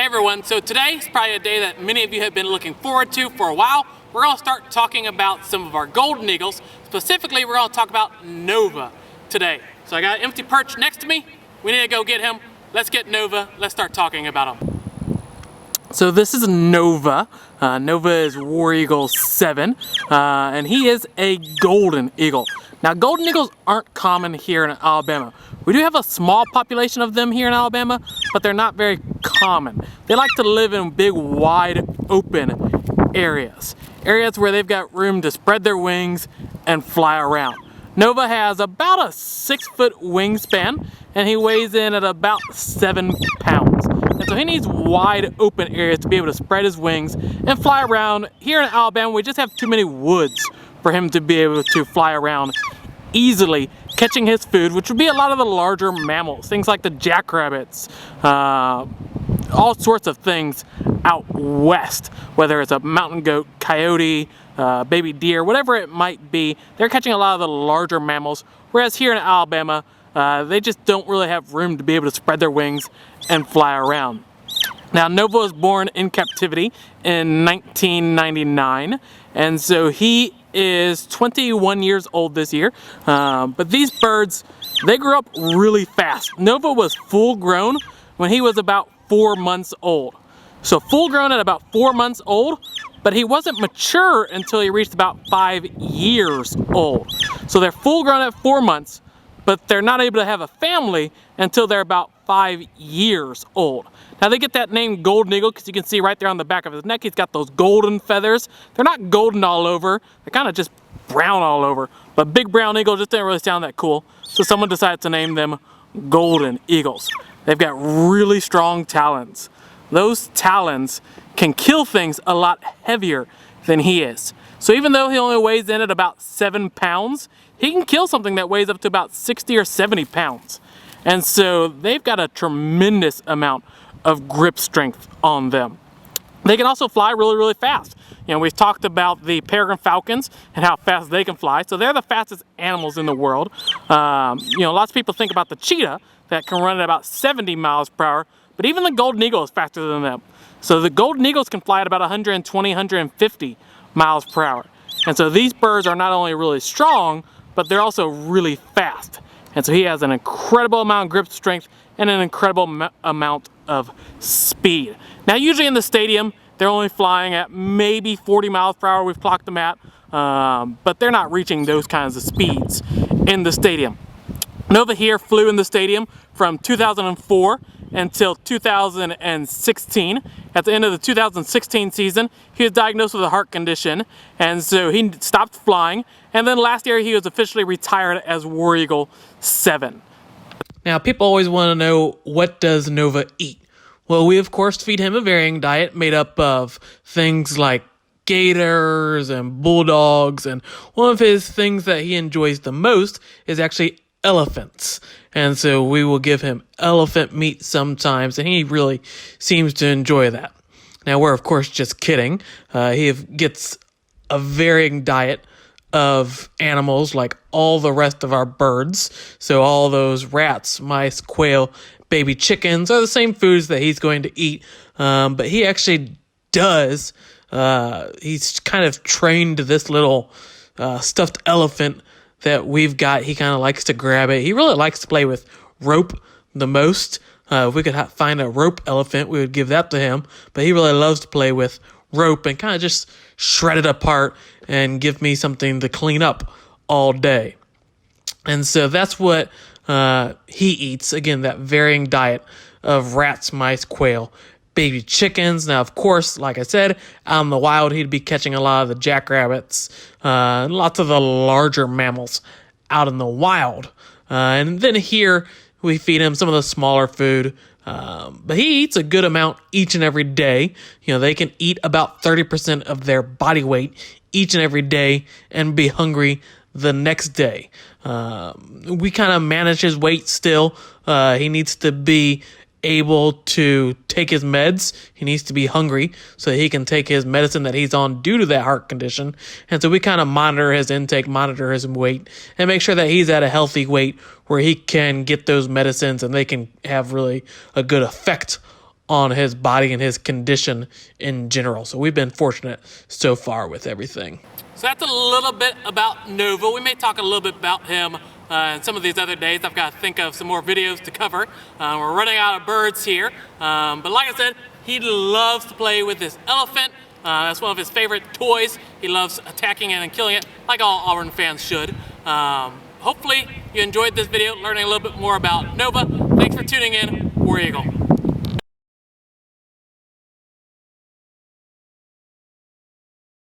Hey everyone, so today is probably a day that many of you have been looking forward to for a while. We're going to start talking about some of our golden eagles. Specifically, we're going to talk about Nova today. So I got an empty perch next to me. We need to go get him. Let's get Nova. Let's start talking about him. So this is Nova. Nova is War Eagle VII, and he is a golden eagle. Now, golden eagles aren't common here in Alabama. We do have a small population of them here in Alabama, but they're not very common. They like to live in big, wide open areas. Areas where they've got room to spread their wings and fly around. Nova has about a 6-foot wingspan, and he weighs in at about 7 pounds. And so he needs wide open areas to be able to spread his wings and fly around. Here in Alabama, we just have too many woods for him to be able to fly around easily, catching his food, which would be a lot of the larger mammals, things like the jackrabbits, all sorts of things out west, whether it's a mountain goat, coyote, baby deer, whatever it might be. They're catching a lot of the larger mammals, whereas here in Alabama, they just don't really have room to be able to spread their wings and fly around. Now, Nova was born in captivity in 1999, and so he is 21 years old this year. But these birds, they grew up really fast. Nova was full grown when he was about 4 months old. So full grown at about 4 months old, but he wasn't mature until he reached about 5 years old. So they're full grown at 4 months, but they're not able to have a family until they're about 5 years old. Now they get that name Golden Eagle because you can see right there on the back of his neck, he's got those golden feathers. They're not golden all over, they're kind of just brown all over. But Big Brown Eagle just didn't really sound that cool, so someone decided to name them Golden Eagles. They've got really strong talons. Those talons can kill things a lot heavier than he is. So even though he only weighs in at about 7 pounds, he can kill something that weighs up to about 60 or 70 pounds. And so they've got a tremendous amount of grip strength on them. They can also fly really, really fast. You know, we've talked about the peregrine falcons and how fast they can fly. So they're the fastest animals in the world. Lots of people think about the cheetah that can run at about 70 miles per hour, but even the golden eagle is faster than them. So the golden eagles can fly at about 120, 150 miles per hour. And so these birds are not only really strong, but they're also really fast. And so he has an incredible amount of grip strength and an incredible amount of speed. Now, usually in the stadium, they're only flying at maybe 40 miles per hour. We've clocked them at, but they're not reaching those kinds of speeds in the stadium. Nova here flew in the stadium from 2004 until 2016. At the end of the 2016 season, he was diagnosed with a heart condition, and so he stopped flying. And then last year, he was officially retired as War Eagle VII. Now, people always want to know, what does Nova eat? Well, we, of course, feed him a varying diet made up of things like gators and bulldogs, and one of his things that he enjoys the most is actually elephants. And so we will give him elephant meat sometimes, and he really seems to enjoy that. Now, we're, of course, just kidding. He gets a varying diet of animals like all the rest of our birds. So all those rats, mice, quail, baby chickens are the same foods that he's going to eat. But he actually does. He's kind of trained this little stuffed elephant that we've got. He kind of likes to grab it. He really likes to play with rope the most. If we could find a rope elephant, we would give that to him. But he really loves to play with rope and kind of just shred it apart and give me something to clean up all day. And so that's what he eats. Again, that varying diet of rats, mice, quail, baby chickens. Now, of course, like I said, out in the wild, he'd be catching a lot of the jackrabbits, lots of the larger mammals out in the wild. And then here, we feed him some of the smaller food. But he eats a good amount each and every day. You know, they can eat about 30% of their body weight each and every day and be hungry the next day. We kind of manage his weight still. He needs to be able to take his meds. He needs to be hungry so he can take his medicine that he's on due to that heart condition. And so we kind of monitor his intake, monitor his weight, and make sure that he's at a healthy weight where he can get those medicines and they can have really a good effect on his body and his condition in general. So we've been fortunate so far with everything. So that's a little bit about Nova. We may talk a little bit about him some of these other days. I've got to think of some more videos to cover. We're running out of birds here. But like I said, he loves to play with this elephant. That's one of his favorite toys. He loves attacking it and killing it, like all Auburn fans should. Hopefully you enjoyed this video, learning a little bit more about Nova. Thanks for tuning in. War Eagle.